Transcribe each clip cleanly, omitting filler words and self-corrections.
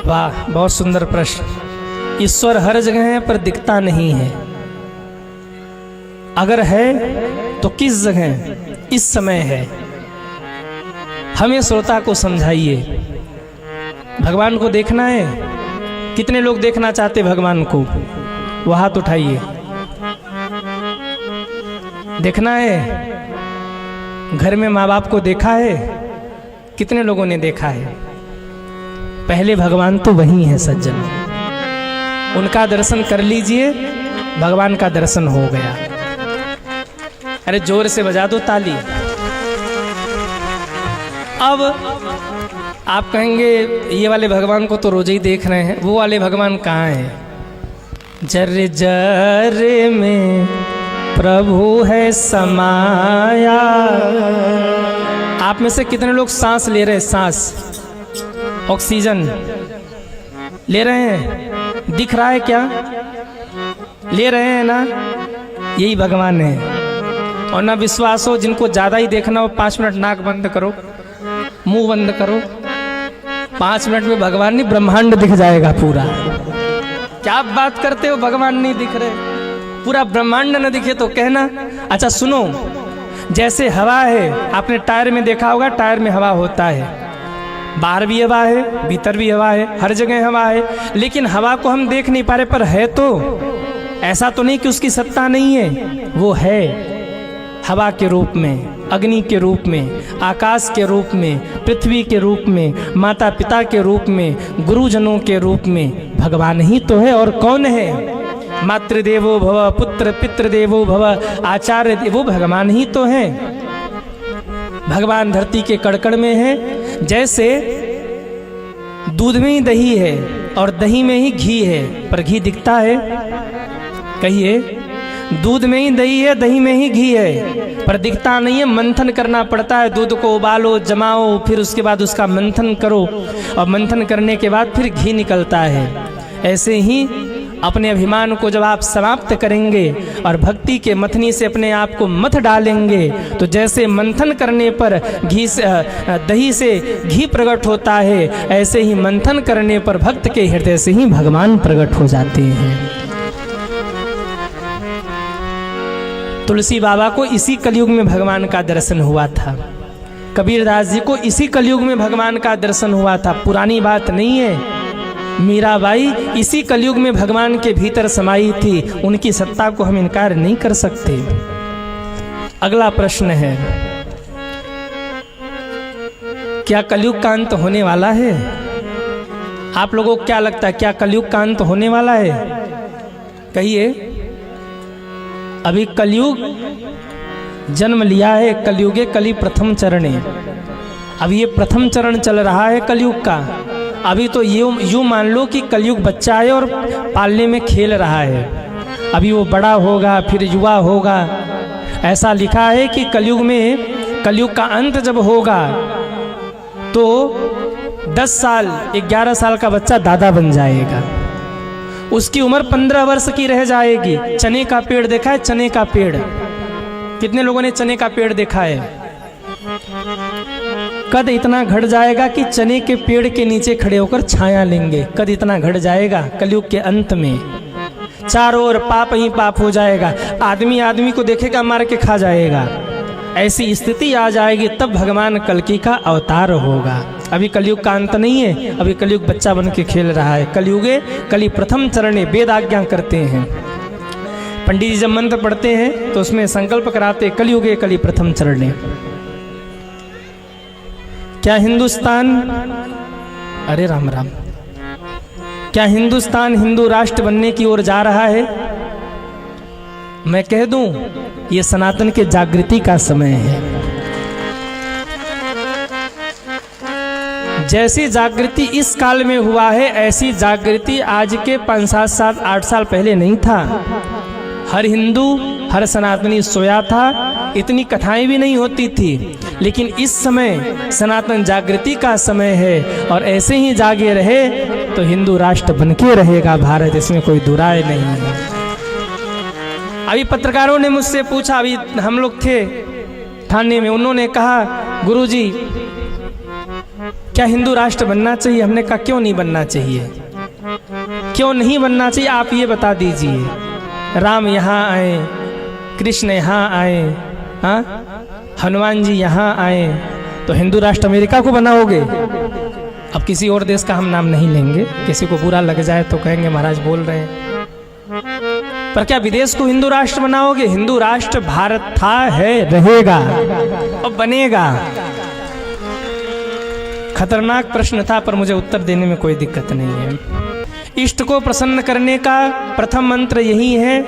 वाह, बहुत सुंदर प्रश्न। ईश्वर हर जगह है पर दिखता नहीं है। अगर है तो किस जगह इस समय है? हमें श्रोता को समझाइए। भगवान को देखना है? कितने लोग देखना चाहते भगवान को? वो हाथ उठाइए। देखना है? घर में माँ बाप को देखा है? कितने लोगों ने देखा है? पहले भगवान तो वही है सज्जन, उनका दर्शन कर लीजिए, भगवान का दर्शन हो गया। अरे जोर से बजा दो ताली। अब आप कहेंगे ये वाले भगवान को तो रोज ही देख रहे हैं, वो वाले भगवान कहाँ हैं? जर्रे जर्रे में प्रभु है समाया। आप में से कितने लोग सांस ले रहे हैं? सांस, ऑक्सीजन ले रहे हैं? दिख रहा है क्या? ले रहे हैं ना? यही भगवान है। और ना विश्वास हो, जिनको ज्यादा ही देखना हो 5 मिनट नाक बंद करो, मुंह बंद करो, 5 मिनट में भगवान नहीं ब्रह्मांड दिख जाएगा पूरा। क्या बात करते हो, भगवान नहीं दिख रहे? पूरा ब्रह्मांड न दिखे तो कहना। अच्छा सुनो, जैसे हवा है, आपने टायर में देखा होगा, टायर में हवा होता है, बाहर भी हवा है, भीतर भी हवा है, हर जगह हवा है, लेकिन हवा को हम देख नहीं पा रहे, पर है तो। ऐसा तो नहीं कि उसकी सत्ता नहीं है, वो है हवा के रूप में, अग्नि के रूप में, आकाश के रूप में, पृथ्वी के रूप में, माता पिता के रूप में, गुरुजनों के रूप में। भगवान ही तो है, और कौन है? मातृदेवो भव, पुत्र पितृदेवो भव, आचार्य देवो, भगवान ही तो है। भगवान धरती के कड़कड़ में है। जैसे दूध में ही दही है और दही में ही घी है, पर घी दिखता है? कहिए। दूध में ही दही है, दही में ही घी है, पर दिखता नहीं है। मंथन करना पड़ता है, दूध को उबालो, जमाओ, फिर उसके बाद उसका मंथन करो, और मंथन करने के बाद फिर घी निकलता है। ऐसे ही अपने अभिमान को जब आप समाप्त करेंगे और भक्ति के मथनी से अपने आप को मथ डालेंगे, तो जैसे मंथन करने पर घी से, दही से घी प्रकट होता है, ऐसे ही मंथन करने पर भक्त के हृदय से ही भगवान प्रकट हो जाते हैं। तुलसी बाबा को इसी कलयुग में भगवान का दर्शन हुआ था। कबीरदास जी को इसी कलयुग में भगवान का दर्शन हुआ था, पुरानी बात नहीं है। मीराबाई इसी कलयुग में भगवान के भीतर समाई थी, उनकी सत्ता को हम इनकार नहीं कर सकते। अगला प्रश्न है, क्या कलयुग का अंत होने वाला है? आप लोगों को क्या लगता है, क्या कलयुग का अंत होने वाला है? कहिए। अभी कलयुग जन्म लिया है, कलयुगे कली प्रथम चरणे। अभी ये प्रथम चरण चल रहा है कलयुग का। अभी तो यूं मान लो कि कलयुग बच्चा है और पालने में खेल रहा है। अभी वो बड़ा होगा, फिर युवा होगा। ऐसा लिखा है कि कलयुग में, कलयुग का अंत जब होगा तो 10 साल 11 साल का बच्चा दादा बन जाएगा। उसकी उम्र 15 वर्ष की रह जाएगी। चने का पेड़ देखा है? चने का पेड़, कितने लोगों ने चने का पेड़ देखा है? कद इतना घट जाएगा कि चने के पेड़ के नीचे खड़े होकर छाया लेंगे। कद इतना घट जाएगा कलयुग के अंत में। चारों ओर पाप ही पाप हो जाएगा। आदमी आदमी को देखेगा, मार के खा जाएगा। ऐसी स्थिति आ जाएगी, तब भगवान कल्कि का अवतार होगा। अभी कलयुग का अंत नहीं है, अभी कलयुग बच्चा बन के खेल रहा है। कलयुगे कली प्रथम चरणे, वेद आज्ञा करते हैं। पंडित जी जब मंत्र पढ़ते हैं तो उसमें संकल्प कराते, कलयुगे कली प्रथम चरणे। क्या हिंदुस्तान, अरे राम राम, क्या हिंदुस्तान हिंदू राष्ट्र बनने की ओर जा रहा है? मैं कह दूं, ये सनातन के जागृति का समय है। जैसी जागृति इस काल में हुआ है, ऐसी जागृति आज के 5, 7, 7, 8 साल पहले नहीं था। हर हिंदू, हर सनातनी सोया था, इतनी कथाएं भी नहीं होती थी। लेकिन इस समय सनातन जागृति का समय है, और ऐसे ही जागे रहे तो हिंदू राष्ट्र बनके रहेगा भारत, इसमें कोई दुराय नहीं है। अभी पत्रकारों ने मुझसे पूछा, अभी हम लोग थे थाने में, उन्होंने कहा, गुरुजी क्या हिंदू राष्ट्र बनना चाहिए? हमने कहा क्यों नहीं बनना चाहिए, क्यों नहीं बनना चाहिए, आप ये बता दीजिए। राम यहाँ आए, कृष्ण यहाँ आए, हाँ, हनुमान जी यहाँ आए, तो हिंदू राष्ट्र अमेरिका को बनाओगे? अब किसी और देश का हम नाम नहीं लेंगे, किसी को बुरा लग जाए तो कहेंगे महाराज बोल रहे हैं, पर क्या विदेश को हिंदू राष्ट्र बनाओगे? हिंदू राष्ट्र भारत था, है, रहेगा और बनेगा। खतरनाक प्रश्न था, पर मुझे उत्तर देने में कोई दिक्कत नहीं है। इष्ट को प्रसन्न करने का प्रथम मंत्र यही है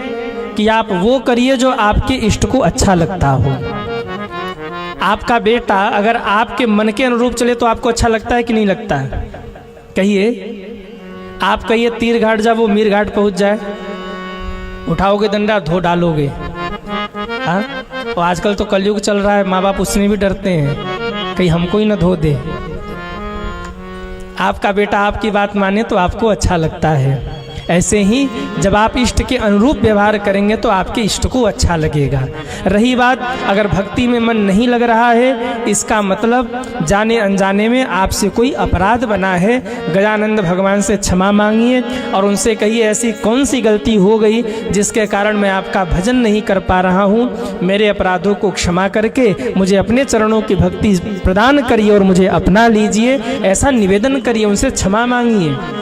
कि आप वो करिए जो आपके इष्ट को अच्छा लगता हो। आपका बेटा अगर आपके मन के अनुरूप चले तो आपको अच्छा लगता है कि नहीं लगता है? कहिए, आप कहिए तीर घाट जा, वो मीर घाट पहुंच जाए, उठाओगे डंडा, धो डालोगे? हाँ, और आजकल तो कलयुग चल रहा है, माँ बाप उसमें भी डरते हैं कहीं हमको ही ना धो दे। आपका बेटा आपकी बात माने तो आपको अच्छा लगता है। ऐसे ही जब आप इष्ट के अनुरूप व्यवहार करेंगे तो आपके इष्ट को अच्छा लगेगा। रही बात अगर भक्ति में मन नहीं लग रहा है, इसका मतलब जाने अनजाने में आपसे कोई अपराध बना है। गजानंद भगवान से क्षमा मांगिए और उनसे कहिए ऐसी कौन सी गलती हो गई जिसके कारण मैं आपका भजन नहीं कर पा रहा हूँ, मेरे अपराधों को क्षमा करके मुझे अपने चरणों की भक्ति प्रदान करिए और मुझे अपना लीजिए, ऐसा निवेदन करिए, उनसे क्षमा मांगिए।